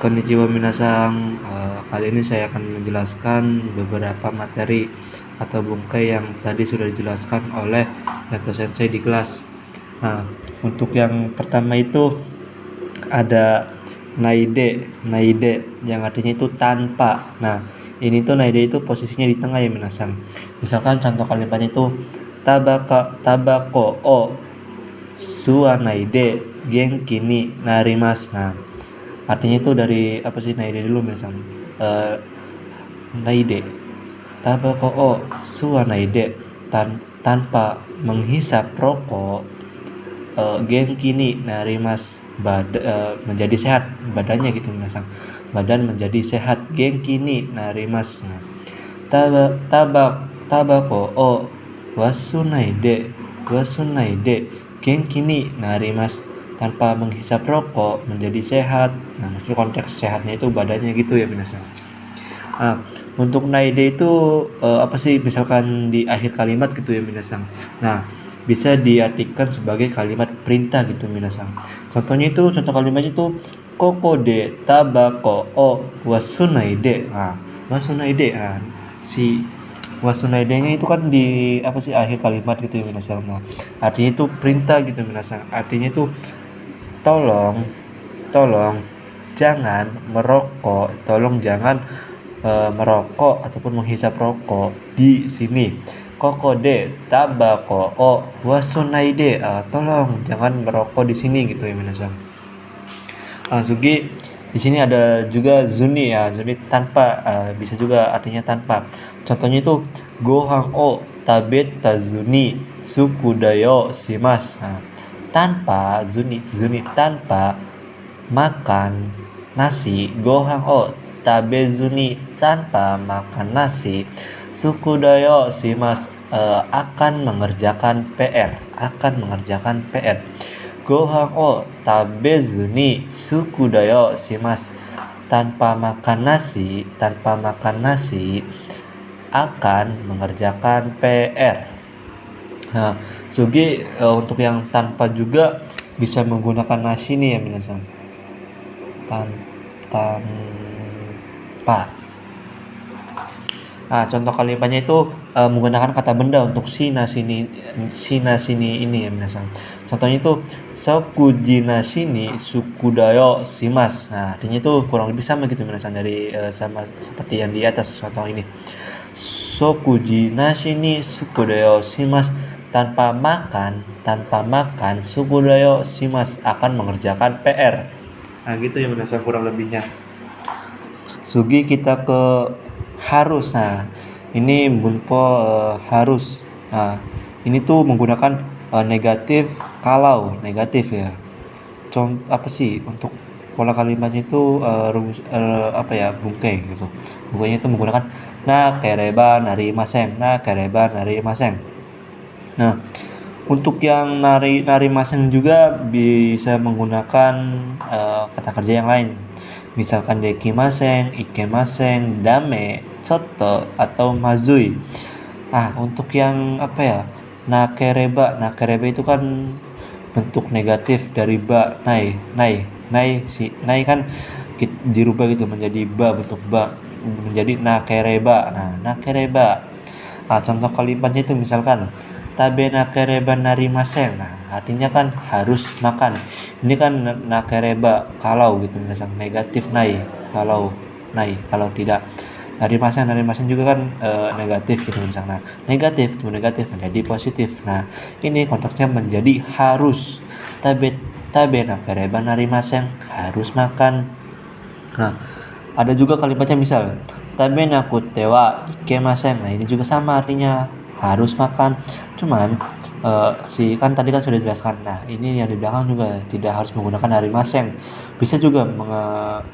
Konnichiwa minasan, kali ini saya akan menjelaskan beberapa materi atau bungkai yang tadi sudah dijelaskan oleh Yanto Sensei di kelas. Nah, untuk yang pertama itu ada naide yang artinya itu tanpa. Nah, ini tuh naide itu posisinya di tengah ya minasan. Misalkan contoh kalimatnya itu tabako o suanaide genki ni narimasu. Nah, artinya itu dari apa sih naide dulu misalnya. Naide tabako o suanaide tanpa menghisap rokok, genki ni narimasu menjadi sehat badannya gitu misalnya. Badan menjadi sehat, genki ni narimasu. Nah, tabako o wasunaide genki ni narimasu, tanpa menghisap rokok menjadi sehat. Nah, maksud konteks sehatnya itu badannya gitu ya minasan. Nah, untuk naide itu apa sih, misalkan di akhir kalimat gitu ya minasan. Nah, bisa diartikan sebagai kalimat perintah gitu minasan. Contohnya itu, contoh kalimatnya itu koko de tabako o wasunaide. Nah, wasunaide, si wasunaide-nya itu kan di apa sih akhir kalimat gitu ya minasan. Nah, artinya itu perintah gitu minasan. Artinya itu tolong jangan merokok, merokok ataupun menghisap rokok di sini. Koko de tabako o wasunaide, tolong jangan merokok di sini gitu ya minasan. Sugi di sini ada juga zuni ya, zuni tanpa, bisa juga artinya tanpa. Contohnya itu gohan o tabeta zuni sukudayo shimasu. Nah, tanpa zuni tanpa makan nasi, gohan o tabezuni tanpa makan nasi, sukudayo shimasu akan mengerjakan PR, gohan o tabezuni sukudayo shimasu tanpa makan nasi akan mengerjakan PR. Nah, Sugi untuk yang tanpa juga bisa menggunakan nasi nih ya minasan. Tanpa. Nah, contoh kalimatnya itu menggunakan kata benda untuk shina sini ini ya minasan. Contohnya itu sokuji nashini sukudayo shimasu. Nah, artinya itu kurang lebih sama gitu minasan, dari sama seperti yang di atas contoh ini. Sokuji nashini sukudayo shimasu, tanpa makan sukudayo shimasu akan mengerjakan PR. Nah, gitu ya minasan kurang lebihnya. Sugi kita ke harus. Nah, ini bunpo harus. Nah, ini tuh menggunakan negatif kalau, negatif ya. Contoh apa sih untuk pola kalimatnya itu rumus apa ya, bungkai gitu. Bungkainya itu menggunakan nakereba narimasen. Nah, untuk yang narimasen juga bisa menggunakan kata kerja yang lain. Misalkan dekimasen, ikemasen, dame, chotto, atau mazui. Untuk yang apa ya, nakereba itu kan bentuk negatif dari ba, nai kan dirubah gitu menjadi ba, bentuk ba menjadi nakereba. Nah, nakereba. Contoh kalimatnya itu misalkan tabe nakereba narimasen. Nah, artinya kan harus makan. Ini kan nakereba kalau gitu, misalkan negatif kalau tidak. Narimasen juga kan negatif gitu misalnya. Negatif menjadi positif. Nah, ini konteksnya menjadi harus. Tabe nakereba narimasen, harus makan. Nah, ada juga kalimatnya misal tabe nakute wa ikemasen. Nah, ini juga sama artinya harus makan. Cuman kan tadi kan sudah dijelaskan. Nah, ini yang di belakang juga tidak harus menggunakan narimasen. Bisa juga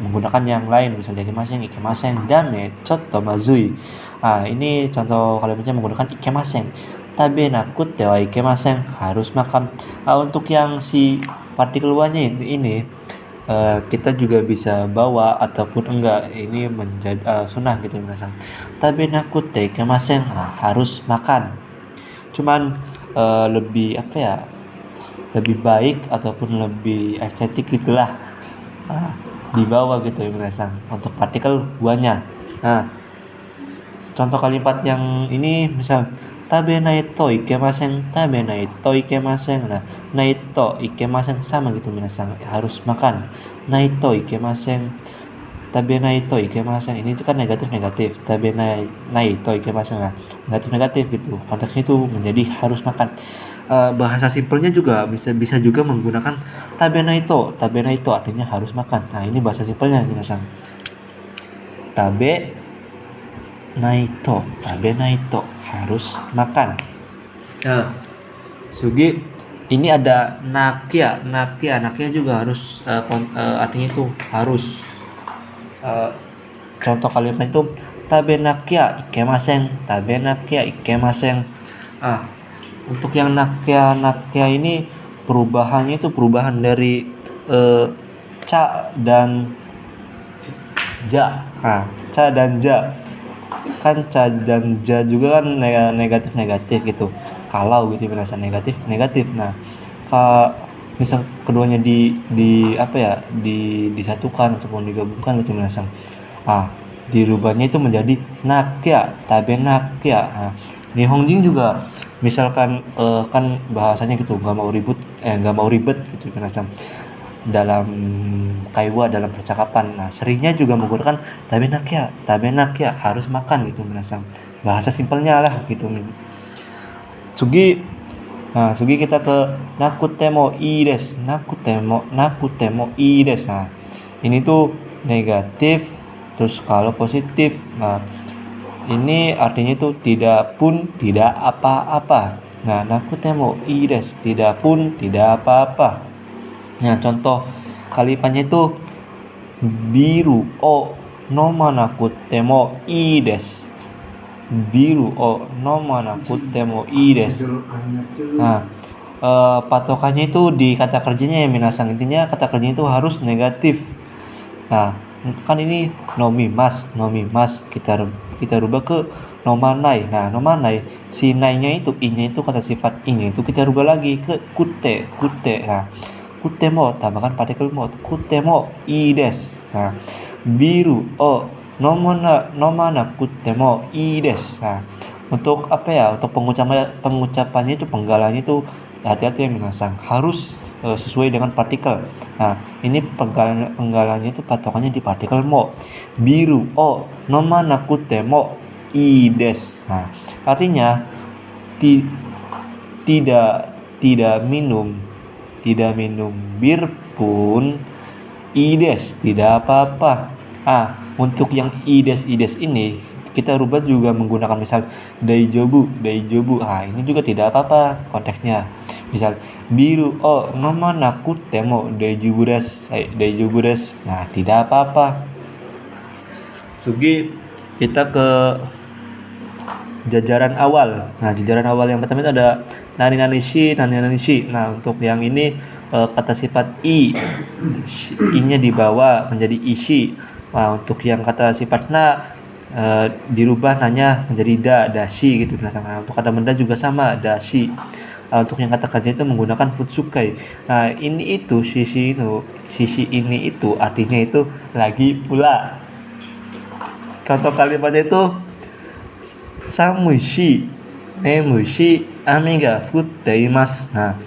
menggunakan yang lain, misalnya dekimasen, ikemasen, dame, chotto, mazui. Ini contoh kalimatnya menggunakan ikemasen. Tabe nakute wa ikemasen, harus makan. Untuk yang si partikel wa-nya ini kita juga bisa bawa ataupun enggak, ini menjadi sunnah gitu misalnya. Tabe nakute ikemasen, harus makan. Cuman lebih apa ya, lebih baik ataupun lebih estetik gitulah dibawa gitu ya minasan, untuk partikel buahnya. Nah, contoh kalimat yang ini misal tabe naito ikemasen, tabe naito ikemasen. Nah, naito ikemasen sama gitu minasan, harus makan. Naito ikemasen, tabe naito ikemasen. Ini kan negatif. Tabe naito ikemasen. Nah, negatif gitu. Konteksnya itu menjadi harus makan. Bahasa simpelnya juga bisa juga menggunakan tabe naito. Tabe naito artinya harus makan. Nah, ini bahasa simpelnya minasan. Tabe naito harus makan. Nah, Sugi ini ada nakia juga harus artinya itu harus. Uh, Contoh kalimat itu tabe nakia ikemasen. Untuk yang nakia ini perubahannya itu perubahan dari ca dan ja. Ca dan ja. Kan ca dan ja juga kan negatif gitu. Kalau gitu merasa negatif. Nah, misal keduanya disatukan ataupun digabungkan gitu merasa. Dirubahnya itu menjadi nakia, tabe nakia. Nihongjin juga misalkan kan bahasanya gitu, nggak mau ribet gitu macam dalam kaiwa, dalam percakapan. Nah, seringnya juga menggunakan tabe nakia harus makan gitu minasan. Bahasa simpelnya lah gitu. Sugi kita ke nakutemo ii desu. Nakutemo ii desu. Nah, ini tuh negatif, terus kalau positif. Nah, ini artinya itu tidak pun tidak apa-apa. Nah, nakutemo ii desu, tidak pun tidak apa-apa. Nah, contoh kalimatnya itu biru o nomanakutte ii desu. Biru o nomanakutte ii desu. Nah, patokannya itu di kata kerjanya ya minasang. Intinya kata kerjanya itu harus negatif. Nah, kan ini nomimas. Kita rubah ke nomanai. Nah, nomanai si nai-nya itu i-nya itu kata sifat i-nya itu kita rubah lagi ke kutte. Nah, kutemo tambahkan partikel mo, kutemo ii desu. Nah, biru o nomana kutemo ii desu. Nah, untuk untuk pengucapannya itu, penggalannya itu hati-hati ya minasang, harus sesuai dengan partikel. Nah, ini penggalannya itu patokannya di partikel mo. Biru o nomana kutemo ii desu. Nah, artinya tidak minum bir pun ides tidak apa-apa. Untuk yang ides ini kita rubah juga menggunakan misal daijobu. Ini juga tidak apa-apa konteksnya. Misal biru o nomanakutte mo daijobu desu. Nah, tidak apa-apa. Sugi kita ke jajaran awal. Nah, jajaran awal yang pertama itu ada nani shi. Nah, untuk yang ini kata sifat i-nya dibawa menjadi ishi. Nah, untuk yang kata sifat na dirubah nanya menjadi dashi gitu. Nah, untuk kata benda juga sama, dashi. Untuk yang kata kerja itu menggunakan futsukai. Nah, ini itu sisi ini itu artinya itu lagi pula. Contoh kalimatnya itu samui shi, nemui shi, ame ga futte imasu. Nah,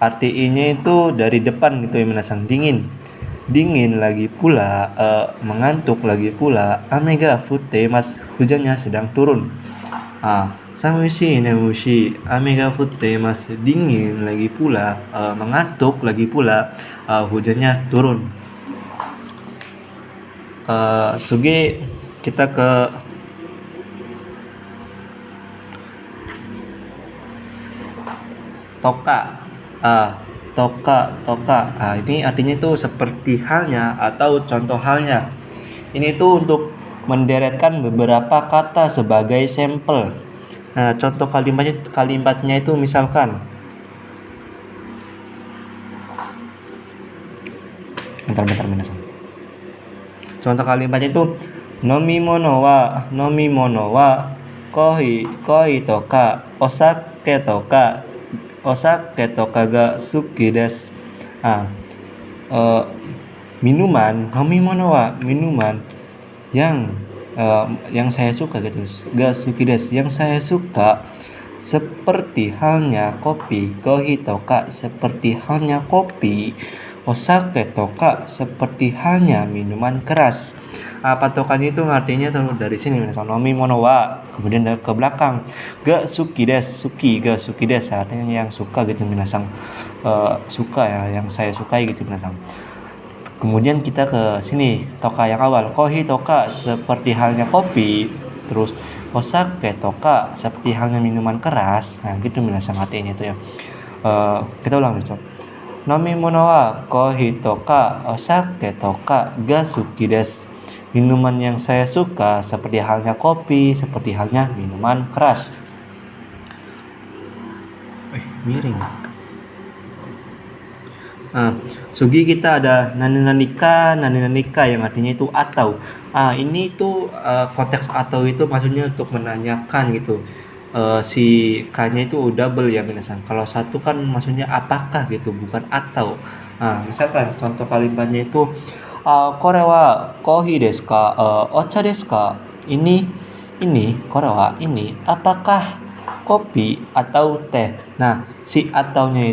artinya itu dari depan gitu ya minasang, dingin lagi pula, mengantuk lagi pula, ame ga futte imasu, hujannya sedang turun. Samui shi, nemui shi, ame ga futte imasu, dingin lagi pula, mengantuk lagi pula, hujannya turun. Sugi kita ke toka. Ini artinya itu seperti halnya atau contoh halnya. Ini tuh untuk menderetkan beberapa kata sebagai sampel. Nah, contoh kalimatnya itu misalkan bentar contoh kalimatnya itu nomimono wa koi toka osake toka ga suki desu. Minuman, nomimono wa minuman yang saya suka gitu. Ga suki desu, yang saya suka seperti halnya kopi, kohi toka seperti halnya kopi, osake toka seperti halnya minuman keras. Patokannya itu artinya dari sini misalnya nomi mono wa, kemudian ke belakang ga suki des artinya yang suka gitu minasang, suka ya, yang saya sukai gitu minasang. Kemudian kita ke sini toka yang awal, kohi toka seperti halnya kopi, terus osake toka seperti halnya minuman keras. Nah gitu minasang artinya itu ya. Kita ulang dulu. Nomimono wa kohi toka osake toka ga suki desu. Minuman yang saya suka seperti halnya kopi, seperti halnya minuman keras. Miring. Sugi kita ada nani-nanika yang artinya itu atau. Ini tuh konteks atau itu maksudnya untuk menanyakan gitu. Si K-nya itu double ya minasan. Kalau satu kan maksudnya apakah gitu, bukan atau. Misalkan contoh kalimatnya itu kore wa kohi desu ka, ocha desu ka? Ini kore wa ini apakah kopi atau teh. Nah, si ataunya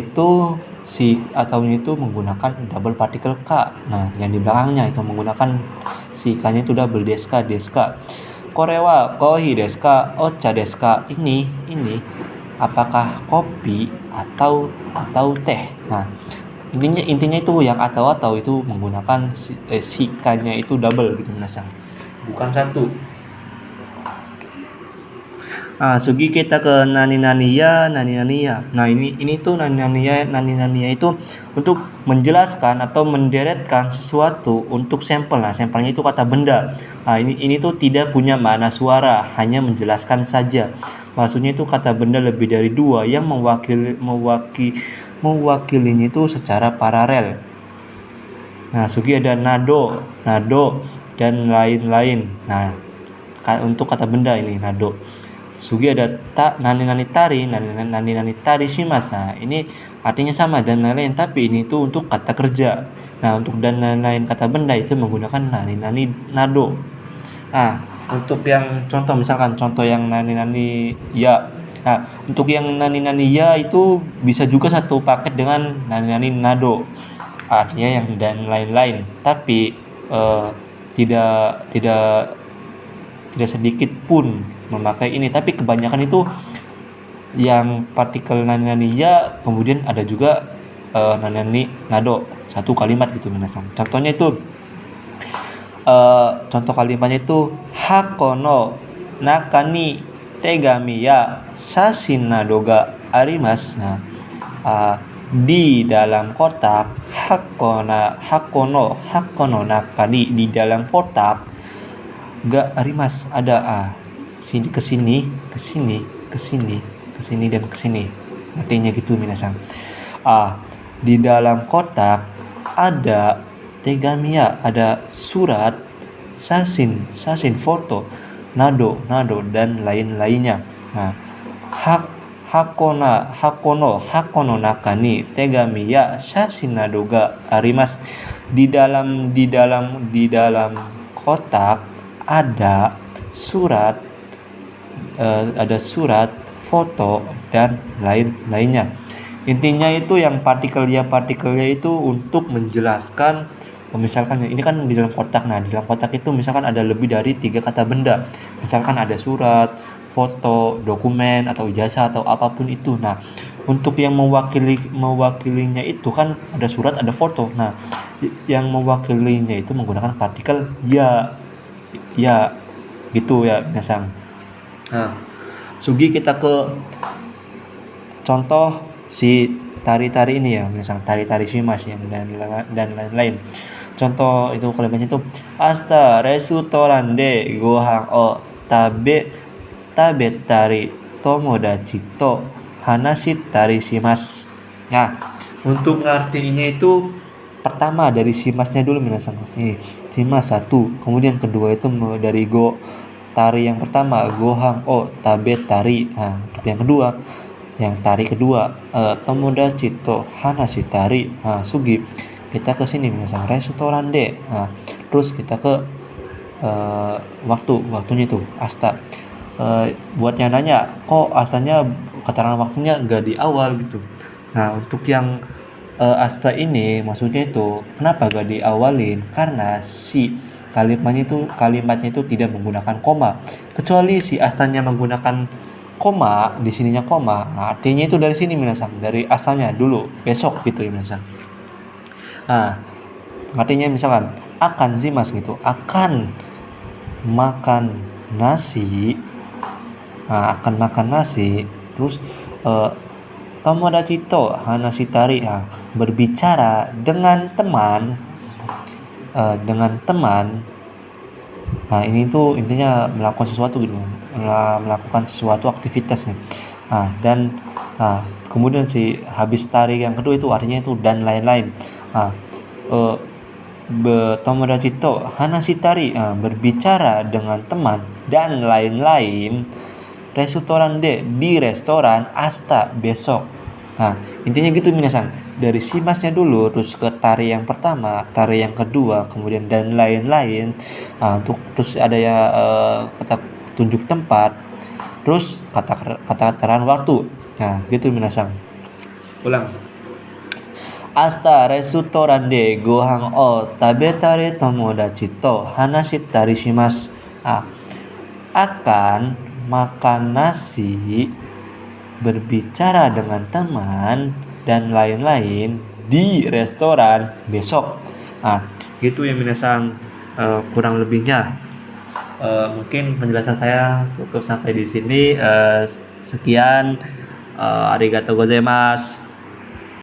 itu menggunakan double particle ka. Nah, yang di belakangnya itu menggunakan si ka-nya itu double deska. Kore wa kohi desu ka, ocha desu ka? Ini apakah kopi atau teh. Nah, intinya itu yang atau itu menggunakan si ka-nya itu double gitu minasang. Bukan satu. Sugi kita ke nani-naniya. Nah, ini tuh nani-naniya itu untuk menjelaskan atau menderetkan sesuatu untuk sampel. Nah, sampelnya itu kata benda. Ini tuh tidak punya makna suara, hanya menjelaskan saja. Maksudnya itu kata benda lebih dari dua yang mewakilinya itu secara paralel. Nah, sugi ada nado dan lain-lain. Nah, untuk kata benda ini nado. Sugi ada nani tari shimasu. Nah, ini artinya sama dan lain-lain, tapi ini tuh untuk kata kerja. Nah, untuk dan lain-lain kata benda itu menggunakan nani nado. Untuk yang contoh misalkan contoh yang nani ya. Nah, untuk yang nani ya itu bisa juga satu paket dengan nani nado. Artinya yang dan lain-lain, tapi tidak sedikit pun memakai ini, tapi kebanyakan itu yang partikel nani ya, kemudian ada juga nani nado, satu kalimat gitu minasang. Contohnya itu contoh kalimatnya itu hakono nakani tegami ya shashin nado ga arimasu. Nah, di dalam kotak hakono nakani, di dalam kotak ga arimas ada. Sini ke sini dan ke sini. Artinya gitu minasang. Di dalam kotak ada tegamiya, ada surat, sasin foto, nado dan lain-lainnya. Nah, hakono nakani tegamiya sasin nado ga arimas. Di dalam kotak ada surat, foto dan lain-lainnya. Intinya itu yang partikelnya itu untuk menjelaskan, misalkan ini kan di dalam kotak. Nah, di dalam kotak itu misalkan ada lebih dari 3 kata benda. Misalkan ada surat, foto, dokumen atau ijazah atau apapun itu. Nah, untuk yang mewakilinya itu kan ada surat, ada foto. Nah, yang mewakilinya itu menggunakan partikel ya gitu ya minasang. Sugi kita ke contoh si tari ini ya, misalnya tari shimasu yang dan lain-lain. Contoh itu kalimatnya itu asta restoran de gohan o tabetari tomodachi to hanashitari shimasu. Nah, untuk ngartinya itu pertama dari shimasnya dulu minasang. Shimas satu, kemudian kedua itu dari go tari yang pertama gohan o tabetari. Nah, yang kedua yang tari kedua tomodachi to hanashi tari. Sugi kita ke sini misalnya restoran de. Nah, terus kita ke waktunya itu asta. Buat yang nanya, kok astanya keterangan waktunya nggak di awal gitu. Nah, untuk yang asta ini maksudnya itu kenapa gak diawalin? Karena si kalimatnya itu tidak menggunakan koma. Kecuali si astanya menggunakan koma, di sininya koma. Nah, artinya itu dari sini minasang, dari asalnya dulu, besok gitu ya minasang. Nah, artinya misalkan akan sih mas gitu, akan makan nasi. Nah, akan makan nasi, terus tomodachi to hanashitari, berbicara dengan teman, dengan teman. Nah, ini tuh intinya melakukan sesuatu gitu, melakukan sesuatu aktivitas nih. Dan kemudian si habis tari yang kedua itu artinya itu dan lain-lain. Nah, eh, tomodachi to hanashitari, berbicara dengan teman dan lain-lain. Restoran de, di restoran asta, besok. Nah, intinya gitu minasan. Dari si masnya dulu, terus ke tari yang pertama, tari yang kedua, kemudian dan lain-lain. Nah, untuk terus ada ya kata tunjuk tempat, terus kata keterangan waktu. Nah, gitu minasan. Ulang. Asta restoran de gohan o tabetare tomodachi to hanashitari shimasu. Akan makan nasi, berbicara dengan teman dan lain-lain di restoran besok. Itu yang minasang kurang lebihnya. Mungkin penjelasan saya cukup sampai di sini. Sekian. Arigatou gozaimasu.